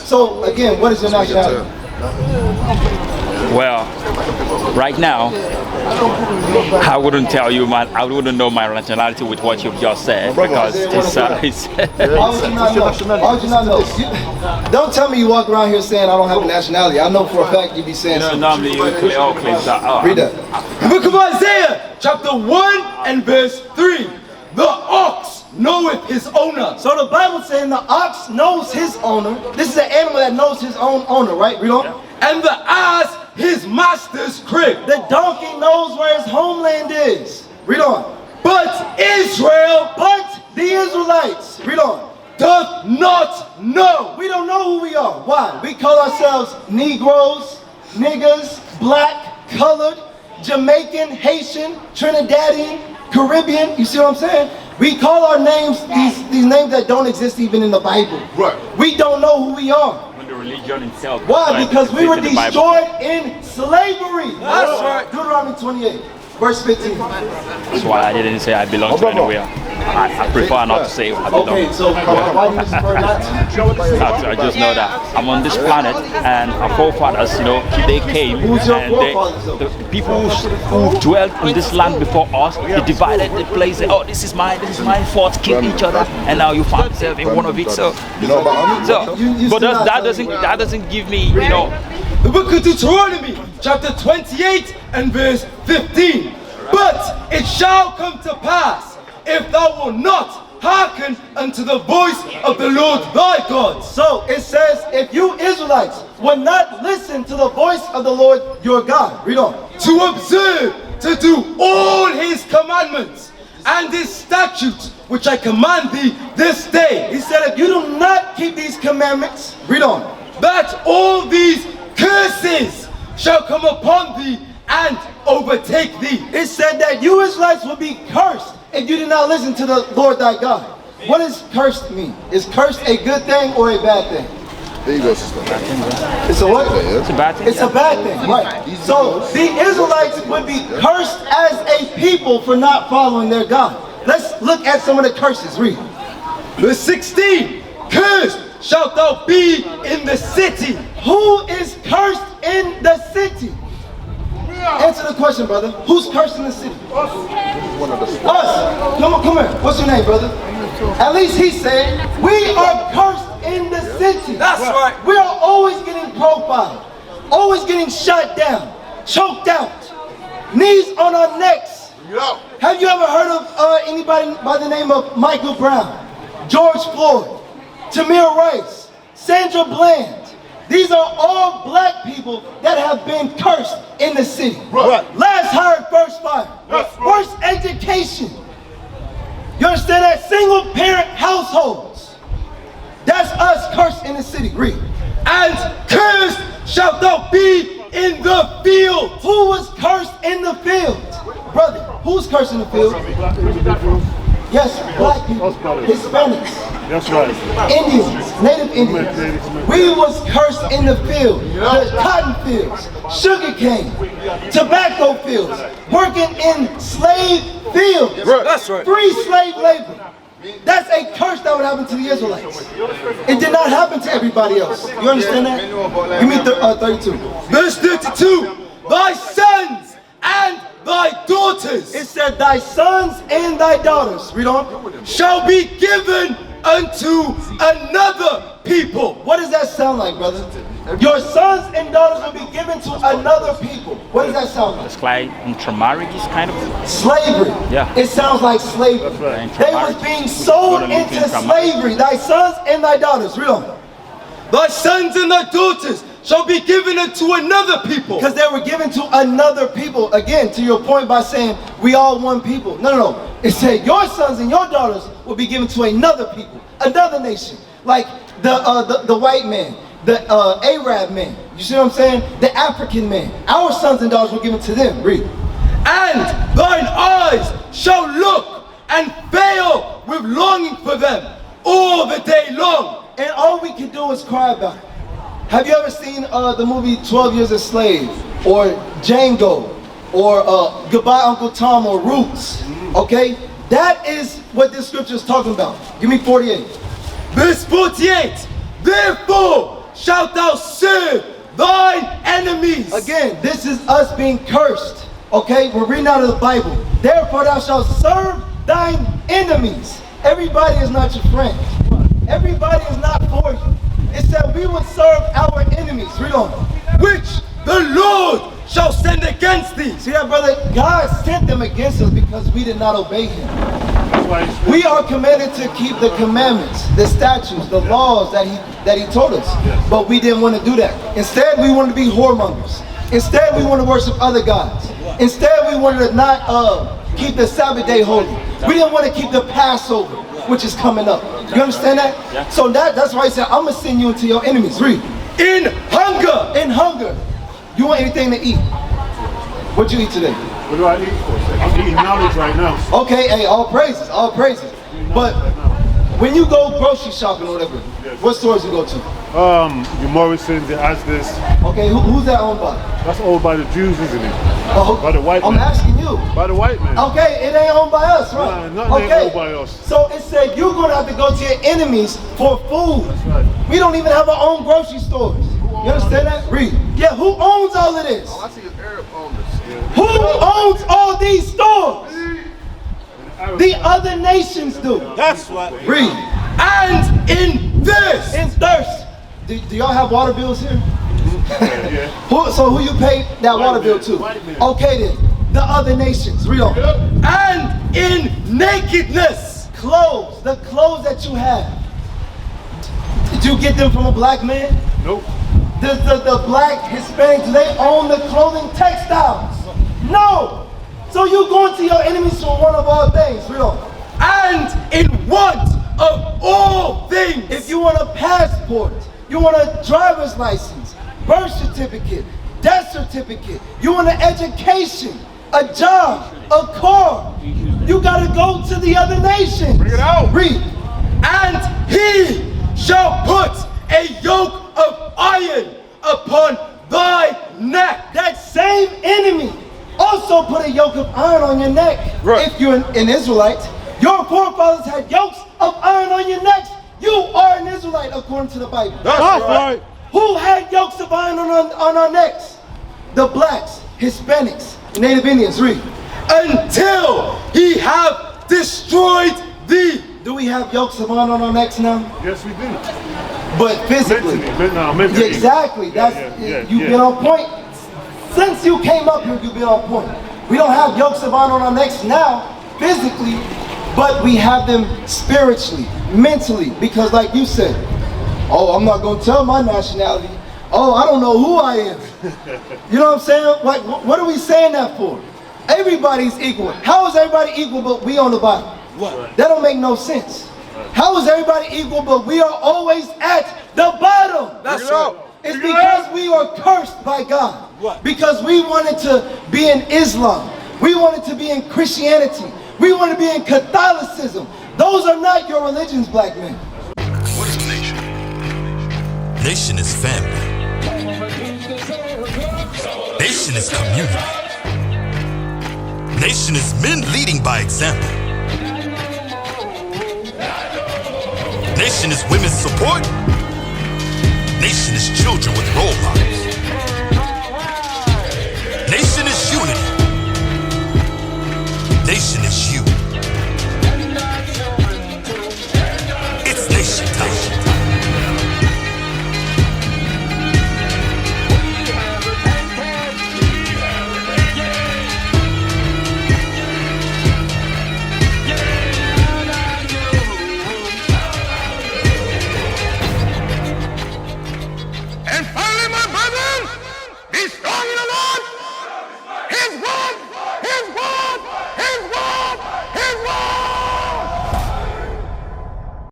So again, what is your nationality? Well, right now, I wouldn't tell you I wouldn't know my nationality with what you've just said because it's Why would you not know? Why would you not know? Don't tell me you walk around here saying I don't have a nationality. I know for a fact you be saying something. normally you all claim that. Read that. The book of Isaiah, chapter 1 and verse 3. The ox knoweth his owner. So the Bible saying the ox knows his owner. This is an animal that knows his own owner, right? Read on. And the ass his master's crib. The donkey knows where his homeland is. Read on. But Israel, But the Israelites, read on, doth not know. we don't know who we are. Why? We call ourselves Negroes, niggas, black, colored, Jamaican, Haitian, Trinidadian, Caribbean. You see what I'm saying? We call our names these names that don't exist even in the Bible. Right. We don't know who we are. The religion itself. Why? Because we were in the Bible. destroyed in slavery. That's right. Deuteronomy 28, verse 15. That's why I didn't say I belong to anywhere. I prefer not to say I belong. Okay, so why do you prefer not to? I just know that I'm on this planet and our forefathers, they came Who's your and forefathers, though? the people who dwelt in this land before us, they divided the place. Oh, this is mine, fought, killed each other, and now you find yourself in one of it. So, but that doesn't give me, The book of Deuteronomy, chapter 28 and verse 15. But it shall come to pass, if thou wilt not hearken unto the voice of the Lord thy God. So it says, if you Israelites will not listen to the voice of the Lord your God, read on, To observe, to do all his commandments and his statutes, which I command thee this day. he said, if you do not keep these commandments, read on, That all these curses shall come upon thee and overtake thee. it said that you Israelites will be cursed if you do not listen to the Lord thy God. What does cursed mean? Is cursed a good thing or a bad thing? There you go, sister. It's a what? it's a bad thing. It's a bad thing, right? So the Israelites would be cursed as a people for not following their God. Let's look at some of the curses. Read. Verse 16. Cursed shalt thou be in the city. Who is cursed in the city? Answer the question, brother. Who's cursed in the city? Us. Come here. What's your name, brother? At least he said, we are cursed in the city. That's right. We are always getting profiled, always getting shot down, choked out, knees on our necks. Have you ever heard of anybody by the name of Michael Brown, George Floyd, Tamir Rice, Sandra Bland? These are all black people that have been cursed in the city. Right. Last hired, first fired. First education. You understand that? Single parent households. That's us cursed in the city. Read. And cursed shalt thou be in the field. Who was cursed in the field? Brother, who's cursed in the field? Yes, black people, Hispanics, That's right. Indians, Native Indians. We was cursed in the field, the cotton fields, sugar cane, tobacco fields, working in slave fields. That's right. Free slave labor. That's a curse that would happen to the Israelites. It did not happen to everybody else. You understand that? Give me 32. Verse 32. Thy sons and thy daughters, It said, thy sons and thy daughters, read on, shall be given unto another people. what does that sound like, brother? Your sons and daughters will be given to another people. What does that sound like? It's like intermarriage kind of. Slavery. Yeah. It sounds like slavery. right. They was being sold into slavery. Thy sons and thy daughters, read on. Thy sons and thy daughters shall be given unto another people. Because they were given to another people. Again, to your point by saying we all one people. No. It said your sons and your daughters will be given to another people, another nation. Like the white man, the Arab man. You see what I'm saying? The African man. Our sons and daughters were given to them. Read. And thine eyes shall look and fail with longing for them all the day long. And all we can do is cry about it. Have you ever seen the movie 12 Years a Slave, or Django, or Goodbye Uncle Tom, or Roots? Okay? That is what this scripture is talking about. Give me 48. Verse 48. Therefore shalt thou serve thine enemies. Again, this is us being cursed. Okay, we're reading out of the Bible. Therefore thou shalt serve thine enemies. Everybody is not your friend. Everybody is not for you. It said we would serve our enemies. Read on. Which the Lord shall send against thee. See that, brother? God sent them against us because we did not obey him. We are commanded to keep the commandments, the statutes, the laws that he told us. But we didn't want to do that. Instead, we wanted to be whoremongers. Instead, we wanted to worship other gods. Instead, we wanted to not keep the Sabbath day holy. We didn't want to keep the Passover, which is coming up. You understand that? So that's why he said, I'm going to send you into your enemies. Read. In hunger. In hunger. You want anything to eat? What'd you eat today? What do I eat for? I'm eating knowledge right now. Okay, hey, all praises, all praises. But when you go grocery shopping or whatever, what stores you go to? Your Morrison's, the Asda's. Okay, who's that owned by? That's owned by the Jews, isn't it? Oh, By the white I'm man. asking you. By the white man. Okay, it ain't owned by us, right? Nah, nothing ain't owned by us. So it said you're gonna have to go to your enemies for food. That's right. We don't even have our own grocery stores. You understand that? Read. Yeah, who owns all of this? I see it's Arab owners. Who owns all these stores? The other nations do. That's what. Read. And in this. In thirst. Do y'all have water bills here? Yeah. So who you pay that water bill to? White man. Okay then. The other nations. Read on. And in nakedness. Clothes. The clothes that you have. Did you get them from a black man? Nope. The black Hispanics, do they own the clothing textiles? No. So you going to your enemies for one of all things. Read on. And in want of all things. If you want a passport, you want a driver's license, birth certificate, death certificate, you want an education, a job, a car, you got to go to the other nations. Bring it out. Read. And he shall put a yoke of iron upon thy neck. That same enemy also put a yoke of iron on your neck. Right. If you're an Israelite, your forefathers had yokes of iron on your necks. You are an Israelite according to the Bible. That's right. Who had yokes of iron on our necks? The blacks, Hispanics, Native Indians. Read. Until he have destroyed thee. Do we have yokes of iron on our necks now? Yes, we do. But physically. Mentally. Yeah, exactly. That's you've been on point. Since you came up here, you've been on point. We don't have yokes of iron on our necks now, physically, but we have them spiritually, mentally, because like you said, oh, I'm not gonna tell my nationality. Oh, I don't know who I am. You know what I'm saying? Like, what are we saying that for? Everybody's equal. How is everybody equal but we on the bottom? What? That don't make no sense. How is everybody equal but we are always at the bottom? That's right. It's because we are cursed by God. What? Because we wanted to be in Islam. We wanted to be in Christianity. We wanted to be in Catholicism. Those are not your religions, black men. What is a nation? Nation is family. Nation is community. Nation is men leading by example. Nation is women's support. Nation is children with role models. Nation is unity. Nation is